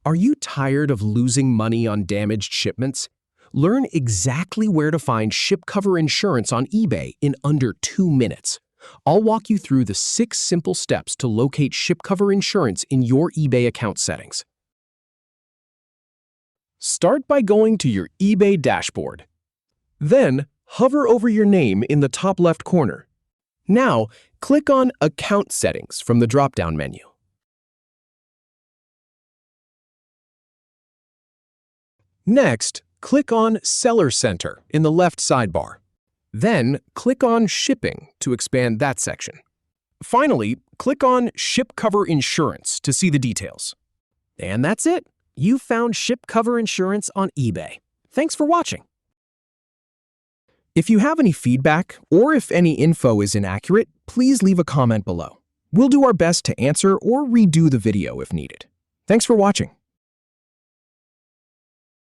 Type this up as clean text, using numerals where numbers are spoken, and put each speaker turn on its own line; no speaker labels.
Are you tired of losing money on damaged shipments? Learn exactly where to find ShipCover Insurance on eBay in under 2 minutes. I'll walk you through the 6 simple steps to locate ShipCover Insurance in your eBay account settings. Start by going to your eBay dashboard. Then, hover over your name in the top left corner. Now, click on Account Settings from the drop-down menu. Next, click on Seller Center in the left sidebar. Then, click on Shipping to expand that section. Finally, click on ShipCover Insurance to see the details. And that's it. You found ShipCover Insurance on eBay. Thanks for watching. If you have any feedback or if any info is inaccurate, please leave a comment below. We'll do our best to answer or redo the video if needed. Thanks for watching.